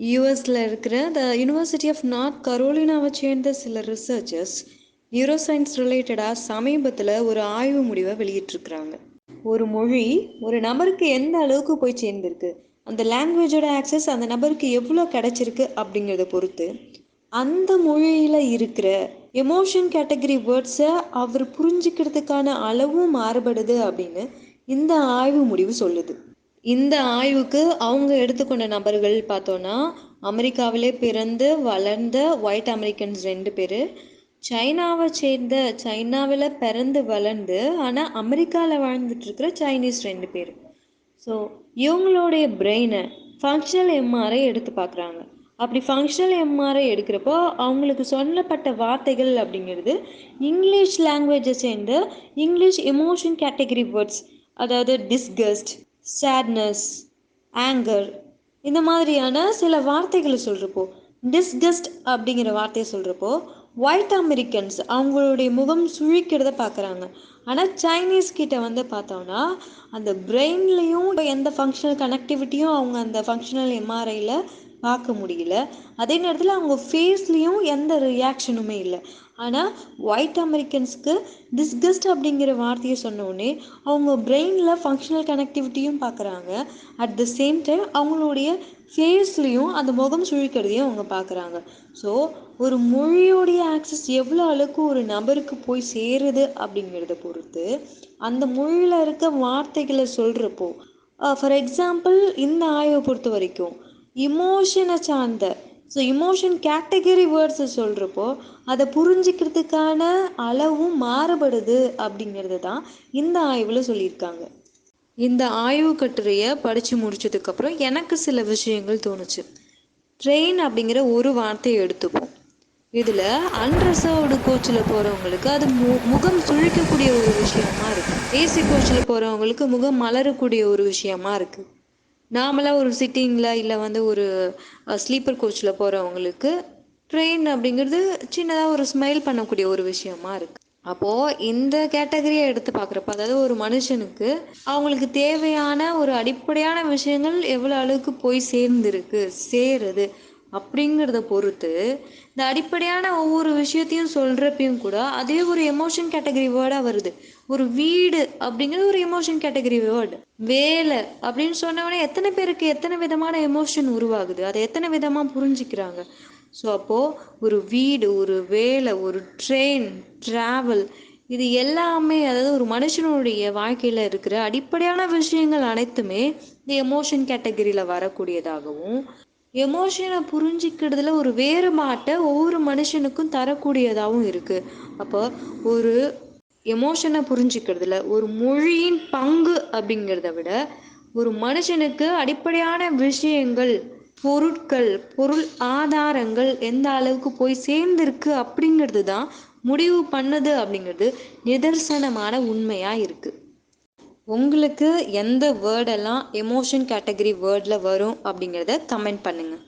யூஎஸில் இருக்கிற the university of north கரோலினாவை சேர்ந்த சில ரிசர்ச்சர்ஸ் நியூரோசயின்ஸ் ரிலேட்டடாக சமீபத்தில் ஒரு ஆய்வு முடிவை வெளியிட்டிருக்கிறாங்க. ஒரு மொழி ஒரு நபருக்கு எந்த அளவுக்கு போய் சேர்ந்திருக்கு, அந்த லாங்குவேஜோட ஆக்சஸ் அந்த நபருக்கு எவ்வளோ கிடைச்சிருக்கு அப்படிங்கிறத பொறுத்து அந்த மொழியில் இருக்கிற எமோஷன் கேட்டகரி வேர்ட்ஸை அவர் புரிஞ்சுக்கிறதுக்கான அளவும் மாறுபடுது அப்படின்னு இந்த ஆய்வு முடிவு சொல்லுது. இந்த ஆய்வுக்கு அவங்க எடுத்துக்கொண்ட நபர்கள் பார்த்தோன்னா, அமெரிக்காவிலே பிறந்து வளர்ந்த ஒயிட் அமெரிக்கன்ஸ் 2 பேர், சைனாவில் பிறந்து வளர்ந்து ஆனால் அமெரிக்காவில் வாழ்ந்துட்டு இருக்கிற சைனீஸ் 2 பேர். ஸோ இவங்களுடைய பிரெயினை ஃபங்க்ஷனல் எம்ஆர்ஐ எடுத்து பார்க்குறாங்க. அப்படி ஃபங்க்ஷனல் எம்ஆர்ஐ எடுக்கிறப்போ அவங்களுக்கு சொல்லப்பட்ட வார்த்தைகள் அப்படிங்கிறது இங்கிலீஷ் லாங்குவேஜை சேர்ந்த இங்கிலீஷ் எமோஷன் கேட்டகரி வேர்ட்ஸ், அதாவது டிஸ்கஸ்ட், சேட்னஸ், ஆங்கர், இந்த மாதிரியான சில வார்த்தைகளை சொல்கிறப்போ, டிஸ்கஸ்ட் அப்படிங்கிற வார்த்தையை சொல்கிறப்போ ஒயிட் அமெரிக்கன்ஸ் அவங்களுடைய முகம் சுழிக்கிறத பார்க்குறாங்க. ஆனால் சைனீஸ் கிட்ட பார்த்தோன்னா அந்த பிரெயின்லேயும் எந்த ஃபங்க்ஷனல் கனெக்டிவிட்டியும் அவங்க அந்த ஃபங்க்ஷனல் எம்ஆர்ஐயில் பார்க்க முடியல. அதே நேரத்தில் அவங்க ஃபேஸ்லேயும் எந்த ரியாக்ஷனுமே இல்லை. ஆனால் ஒயிட் அமெரிக்கன்ஸ்க்கு டிஸ்கஸ்ட் அப்படிங்கிற வார்த்தையை சொன்னோடனே அவங்க பிரெயினில் ஃபங்க்ஷனல் கனெக்டிவிட்டியும் பார்க்குறாங்க. அட் த சேம் டைம் அவங்களுடைய ஃபேஸ்லேயும் அந்த முகம் சுழிக்கிறதையும் அவங்க பார்க்குறாங்க. ஸோ ஒரு மொழியோடைய ஆக்சஸ் எவ்வளோ அளவுக்கு ஒரு நபருக்கு போய் சேருது அப்படிங்கிறத பொறுத்து அந்த மொழியில் இருக்க வார்த்தைகளை சொல்கிறப்போ, ஃபார் எக்ஸாம்பிள் இந்த ஆய்வை பொறுத்த வரைக்கும் இமோஷனை சார்ந்த இமோஷன் கேட்டகரி வேர்ட்ஸை சொல்கிறப்போ அதை புரிஞ்சிக்கிறதுக்கான அளவும் மாறுபடுது அப்படிங்கிறது தான் இந்த ஆய்வில் சொல்லியிருக்காங்க. இந்த ஆய்வு கட்டுரையை படித்து முடிச்சதுக்கப்புறம் எனக்கு சில விஷயங்கள் தோணுச்சு. ட்ரெயின் அப்படிங்கிற ஒரு வார்த்தையை எடுத்துப்போம். இதில் அன்ரிசர்வ்டு கோச்சில் போகிறவங்களுக்கு அது முகம் சுழிக்கக்கூடிய ஒரு விஷயமா இருக்குது. ஏசி கோச்சில் போகிறவங்களுக்கு முகம் மலரக்கூடிய ஒரு விஷயமா இருக்குது. நார்மலாக ஒரு சிட்டிங்கில் இல்லை ஒரு ஸ்லீப்பர் கோச்சில் போகிறவங்களுக்கு ட்ரெயின் அப்படிங்கிறது சின்னதாக ஒரு ஸ்மைல் பண்ணக்கூடிய ஒரு விஷயமா இருக்குது. அப்போது இந்த கேட்டகரியை எடுத்து பார்க்குறப்ப, அதாவது ஒரு மனுஷனுக்கு அவங்களுக்கு தேவையான ஒரு அடிப்படையான விஷயங்கள் எவ்வளோ அளவுக்கு போய் சேருது அப்படிங்கிறத பொறுத்து இந்த அடிப்படையான ஒவ்வொரு விஷயத்தையும் சொல்கிறப்பையும் கூட அதே ஒரு எமோஷன் கேட்டகரி வேர்டாக வருது. ஒரு வீடு அப்படிங்கிறது ஒரு எமோஷன் கேட்டகரி வேர்டு. வேலை அப்படின்னு சொன்னவொடனே எத்தனை பேருக்கு எத்தனை விதமான எமோஷன் உருவாகுது, அதை எத்தனை விதமாக புரிஞ்சுக்கிறாங்க. ஸோ அப்போது ஒரு வீடு, ஒரு வேலை, ஒரு ட்ரெயின், ட்ராவல், இது எல்லாமே அதாவது ஒரு மனுஷனுடைய வாழ்க்கையில் இருக்கிற அடிப்படையான விஷயங்கள் அனைத்துமே இந்த எமோஷன் கேட்டகரியில் வரக்கூடியதாகவும், எமோஷனை புரிஞ்சிக்கிறதுல ஒரு வேறுபாட்டை ஒவ்வொரு மனுஷனுக்கும் தரக்கூடியதாகவும் இருக்குது. அப்போ ஒரு எமோஷனை புரிஞ்சிக்கிறதுல ஒரு மொழியின் பங்கு அப்படிங்கிறத விட ஒரு மனுஷனுக்கு அடிப்படையான விஷயங்கள், பொருள் ஆதாரங்கள் எந்த அளவுக்கு போய் சேர்ந்திருக்கு அப்படிங்கிறது தான் முடிவு பண்ணுது அப்படிங்கிறது நிதர்சனமான உண்மையாக இருக்குது. உங்களுக்கு எந்த வேர்டெல்லாம் எமோஷன் கேட்டகரி வேர்டில் வரும் அப்படிங்கிறத கமெண்ட் பண்ணுங்கள்.